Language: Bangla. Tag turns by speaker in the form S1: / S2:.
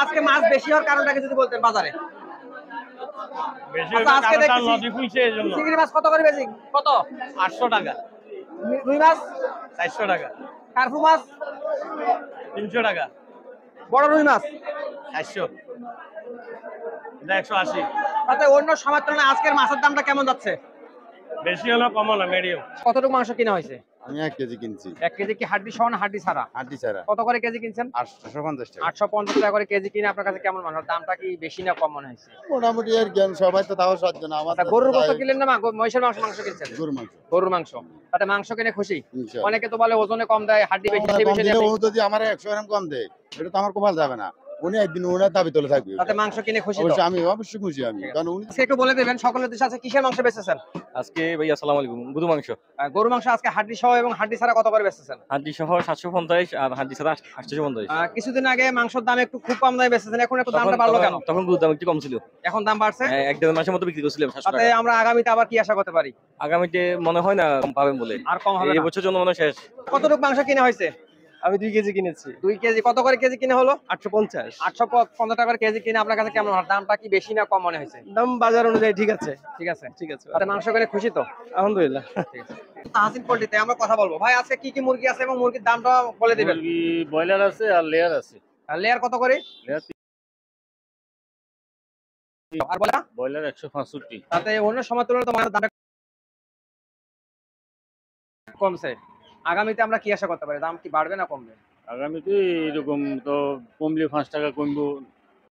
S1: আজকে মাছ বেশি হওয়ার কারণটাকে যদি বলতেন বাজারে।
S2: বেশি
S1: আচ্ছা, আজকে দেখছি
S2: নদী খুলছে এই জন্য।
S1: চিংড়ি মাছ কত করে বেশি? কত?
S2: 800 টাকা,
S1: রুই মাছ
S2: 400 টাকা,
S1: কার্পু মাছ
S2: 300 টাকা,
S1: বড় রুই মাছ
S2: 400, এটা 180।
S1: তাতে অন্য সময়ের তুলনায় আজকের মাছের দামটা কেমন যাচ্ছে?
S2: বেশি হলো কম হলো মিডিয়াম।
S1: কতটুকু মাংস কিনা হয়েছে?
S3: আমি 1 কেজি কিনছি।
S1: 1 কেজি কি হাড্ডি সহ না হাড্ডি ছাড়া?
S3: হাড্ডি ছাড়া
S1: কত করে কেজি কিনছেন?
S3: 850 টাকা।
S1: 850 টাকা করে কেজি কিনে আপনার কাছে কেমন মনে হয়? দামটা কি বেশি না কম মনে হয়েছে?
S3: মোটামুটি আর জ্ঞান সবাই তো তাও সাধ্য না আমার।
S1: আচ্ছা, গরুর গোশত কিনলেন না মহিষের মাংস কিনছেন?
S3: গরুর মাংস।
S1: গরুর মাংস। তাতে মাংস কিনে খুশি?
S3: ইনশাআল্লাহ।
S1: অনেকে তো বলে ওজনে কম দেয়, হাড্ডি বেশি
S3: কম
S1: বেশি
S3: দিলে
S1: দেয়।
S3: ও যদি আমার 100 গ্রাম কম দেয় এটা তো আমার কপাল যাবে না। উনি একদিন ওনার দাবি তোলে থাকবে।
S1: তাতে মাংস কিনে খুশি তো?
S3: অবশ্যই আমি অবশ্যই খুশি আমি। কারণ উনি
S1: আজকে একটু বলে দেবেন সকলের দেশে আছে কিসের মাংস বেচতেছেন?
S4: আজকে ভাই আসসালামু আলাইকুম, গরু মাংস।
S1: গরু মাংস আজকে হাড্ডি সহ এবং হাড্ডি ছাড়া কত করে বেচতেছেন?
S4: হাড্ডি সহ 750 আর হাড্ডি ছাড়া 850।
S1: কিছুদিন আগে মাংসের দাম একটু খুব কম দামে বেচতেছেন, এখন একটু দামটা বাড়লো কেন?
S4: তখন গরুর দাম একটু কম ছিল,
S1: এখন দাম বাড়ছে।
S4: এক দেড় মাসের মতো বিক্রি করছিলাম 700
S1: তাতে
S4: টাকা।
S1: আমরা আগামীতে আবার কি আশা করতে পারি?
S4: আগামীতে মনে হয় না কম পাবেন বলে,
S1: আর কম হবে
S4: এই
S1: না।
S4: বছর জন্য মনে হয় শেষ।
S1: কতটুকু মাংস কিনা হয়েছে?
S2: আমি 2 কেজি কিনেছি,
S1: 2 কেজি। কত করে কেজি কিনা হলো?
S2: 850।
S1: 850 টাকা করে কেজি কিনে আপনার কাছে কেমন হয়? দামটা কি বেশি না কম মনে হয়েছে?
S2: দাম বাজার অনুযায়ী ঠিক আছে।
S1: ঠিক আছে।
S2: ঠিক আছে,
S1: তাতে মাংস কিনে খুশি তো?
S2: আলহামদুলিল্লাহ।
S1: ঠিক আছে। তাহসিন পোল্ট্রিতে আমরা কথা বলবো। ভাই আজকে কি কি মুরগি আছে এবং মুরগির দামটা বলে দিবেন।
S2: মুরগি ব্রয়লার আছে আর লেয়ার আছে।
S1: লেয়ার কত করে?
S2: লেয়ার
S1: আর বলা
S2: ব্রয়লার 165।
S1: তাতে অন্য সময় তুলনায় তো মাছের দামটা কমছে। আগামীতে আমরা কি আশা করতে পারি? দাম কি বাড়বে না কমবে?
S2: আগামীতে এরকম তো কমলে 5 টাকা কমবো,